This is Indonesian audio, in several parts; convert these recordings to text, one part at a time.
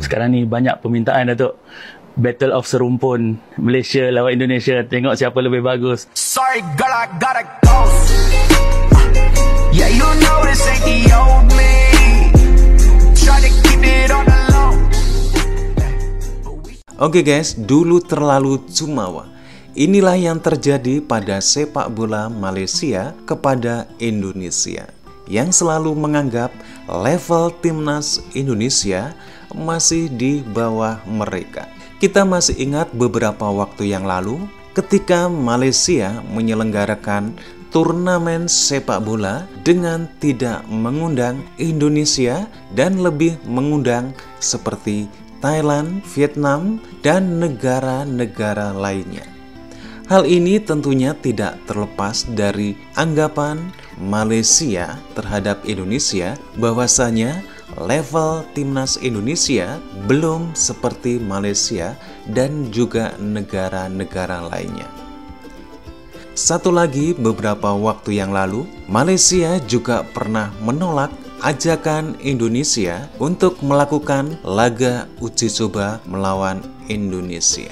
Sekarang ni banyak permintaan, Datuk. Battle of Serumpun, Malaysia lawan Indonesia. Tengok siapa lebih bagus. Sorry girl, I gotta go. Yeah, you know this ain't the old me. Try to keep it on the low. Oke guys, dulu terlalu jumawa. Inilah yang terjadi pada sepak bola Malaysia kepada Indonesia, yang selalu menganggap level timnas Indonesia masih di bawah mereka. Kita masih ingat beberapa waktu yang lalu ketika Malaysia menyelenggarakan turnamen sepak bola dengan tidak mengundang Indonesia dan lebih mengundang seperti Thailand, Vietnam, dan negara-negara lainnya. Hal ini tentunya tidak terlepas dari anggapan Malaysia terhadap Indonesia bahwasanya level timnas Indonesia belum seperti Malaysia dan juga negara-negara lainnya. Satu lagi, beberapa waktu yang lalu, Malaysia juga pernah menolak ajakan Indonesia untuk melakukan laga uji coba melawan Indonesia.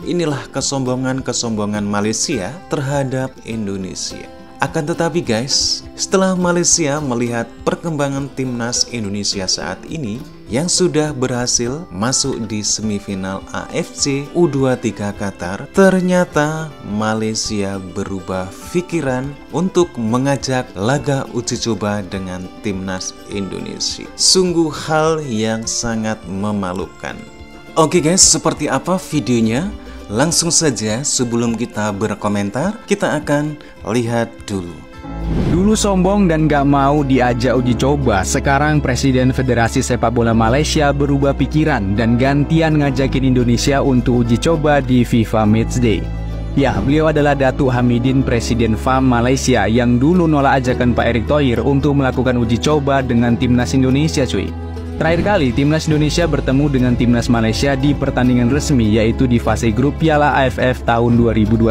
Inilah kesombongan Malaysia terhadap Indonesia. Akan tetapi guys, setelah Malaysia melihat perkembangan timnas Indonesia saat ini yang sudah berhasil masuk di semifinal AFC U23 Qatar, ternyata Malaysia berubah pikiran untuk mengajak laga uji coba dengan timnas Indonesia. Sungguh hal yang sangat memalukan. Oke guys, seperti apa videonya? Langsung saja sebelum kita berkomentar, kita akan lihat dulu. Dulu sombong dan gak mau diajak uji coba, sekarang Presiden Federasi Sepak Bola Malaysia berubah pikiran dan gantian ngajakin Indonesia untuk uji coba di FIFA Matchday. Ya, beliau adalah Datuk Hamidin, Presiden FAM Malaysia yang dulu nolak ajakan Pak Erick Thohir untuk melakukan uji coba dengan timnas Indonesia cuy. Terakhir kali timnas Indonesia bertemu dengan timnas Malaysia di pertandingan resmi, yaitu di fase grup Piala AFF tahun 2021.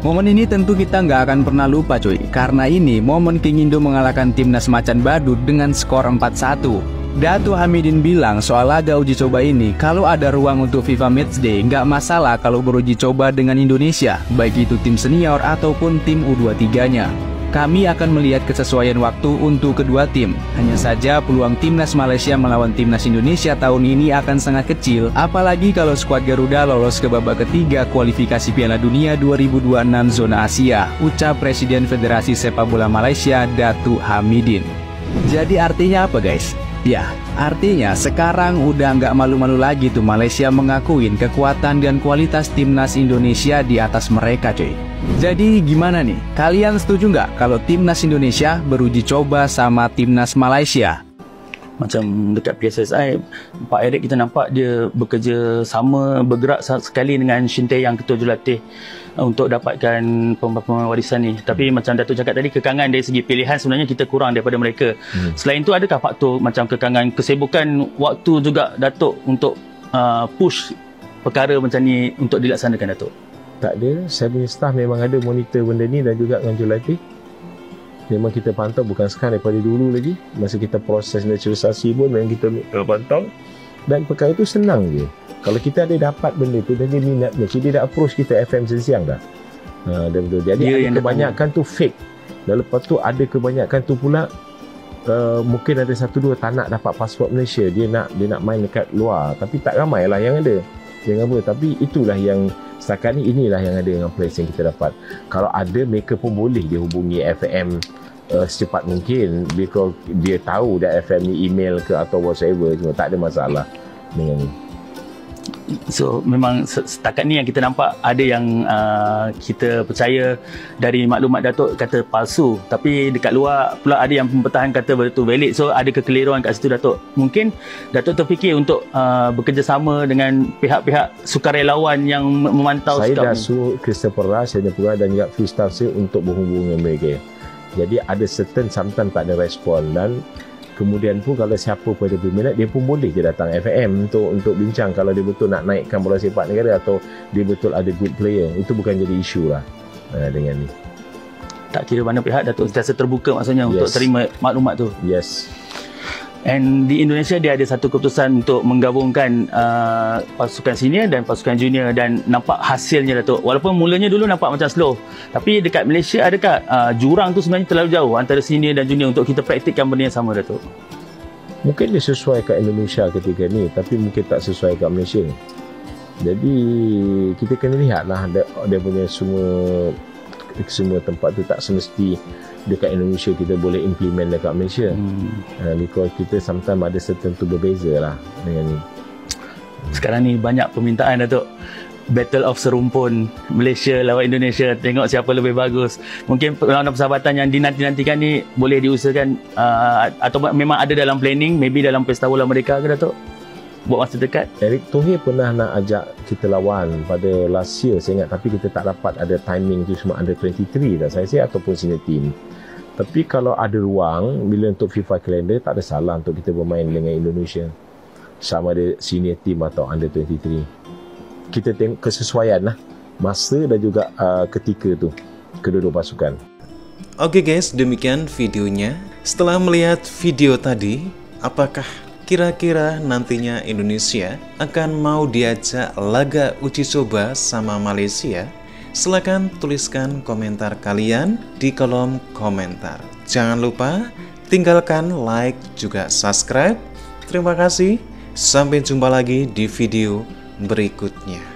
Momen ini tentu kita nggak akan pernah lupa cuy, karena ini momen King Indo mengalahkan timnas Macan Badut dengan skor 4-1. Datuk Hamidin bilang soal laga uji coba ini, kalau ada ruang untuk FIFA Matchday, nggak masalah kalau beruji coba dengan Indonesia, baik itu tim senior ataupun tim U23-nya. Kami akan melihat kesesuaian waktu untuk kedua tim. Hanya saja peluang timnas Malaysia melawan timnas Indonesia tahun ini akan sangat kecil, apalagi kalau skuad Garuda lolos ke babak ketiga kualifikasi Piala Dunia 2026 zona Asia, ucap Presiden Federasi Sepak Bola Malaysia Datuk Hamidin. Jadi artinya apa guys? Ya, artinya sekarang udah nggak malu-malu lagi tuh Malaysia mengakuin kekuatan dan kualitas timnas Indonesia di atas mereka cuy. Jadi gimana nih? Kalian setuju nggak kalau timnas Indonesia beruji coba sama timnas Malaysia? Macam dekat PSSI, Pak Erick kita nampak dia bekerja sama, bergerak sekali dengan Shin Tae-Yong, Ketua Jurulatih untuk dapatkan pemain warisan ni. Tapi macam Datuk cakap tadi, kekangan dari segi pilihan sebenarnya kita kurang daripada mereka. Selain itu, adakah faktor macam kekangan kesibukan waktu juga Datuk untuk push perkara macam ni untuk dilaksanakan, Datuk? Tak ada, saya punya staff memang ada monitor benda ni dan juga dengan jurulatih. Memang kita pantau, bukan sekarang, daripada dulu lagi. Masa kita proses naturalisasi pun memang kita pantau. Dan perkara itu senang je. Kalau kita ada dapat benda tu dan dia minat, mesti dia dah approach kita FM siang dah. Betul. Jadi ada kebanyakan tu fake. Dan lepas tu ada kebanyakan tu pula mungkin ada 1-2 tak nak dapat pasport Malaysia. Dia nak main dekat luar. Tapi tak ramai lah yang ada. Yang apa? Tapi itulah yang setakat ni, inilah yang ada dengan place yang kita dapat. Kalau ada, mereka pun boleh dia hubungi FM secepat mungkin. Because dia tahu dah FM ni email ke atau whatever, cuma tak ada masalah dengan ni. So memang setakat ni yang kita nampak ada yang kita percaya dari maklumat Datuk kata palsu, tapi dekat luar pula ada yang pempertahan kata betul valid. So ada kekeliruan kat situ, Datuk. Mungkin Datuk terfikir untuk bekerjasama dengan pihak-pihak sukarelawan yang memantau. Saya dah suruh Christopher Rush dan juga few staff saya untuk berhubung dengan mereka. Jadi ada certain sometimes tak ada respon, dan kemudian pun kalau siapa pun ada berminat, dia pun boleh je datang FM untuk bincang kalau dia betul nak naikkan bola sepak negara atau dia betul ada good player. Itu bukan jadi isu lah dengan ni. Tak kira mana pihak, Datuk sentiasa terbuka maksudnya untuk terima maklumat tu. Yes. And di Indonesia dia ada satu keputusan untuk menggabungkan pasukan senior dan pasukan junior, dan nampak hasilnya Datuk. Walaupun mulanya dulu nampak macam slow, tapi dekat Malaysia adakah jurang tu sebenarnya terlalu jauh antara senior dan junior untuk kita praktikkan benda yang sama Datuk? Mungkin dia sesuai kat Indonesia ketika ni, tapi mungkin tak sesuai kat Malaysia. Jadi kita kena lihatlah dia punya semua tempat tu tak semesti dekat Indonesia kita boleh implement dekat Malaysia. Because kita sometimes ada tertentu berbeza lah dengan ni. Sekarang ni banyak permintaan Datuk. Battle of serumpun Malaysia lawan Indonesia, tengok siapa lebih bagus. Mungkin perlawanan persahabatan yang dinanti-nantikan ni boleh diusahakan atau memang ada dalam planning, maybe dalam Pesta Bola Merdeka ke Datuk? Buat masa dekat. Erick Thohir pernah nak ajak kita lawan pada last year saya ingat, tapi kita tak dapat ada timing tu, semua under 23 dah saya ataupun senior team. Tapi kalau ada ruang bila untuk FIFA calendar, tak ada salah untuk kita bermain dengan Indonesia, sama ada senior team atau under 23. Kita tengok kesesuaian lah masa dan juga ketika tu kedua-dua pasukan. Oke guys, demikian videonya. Setelah melihat video tadi, apakah kira-kira nantinya Indonesia akan mau diajak laga uji coba sama Malaysia? Silahkan tuliskan komentar kalian di kolom komentar. Jangan lupa tinggalkan like juga subscribe. Terima kasih. Sampai jumpa lagi di video berikutnya.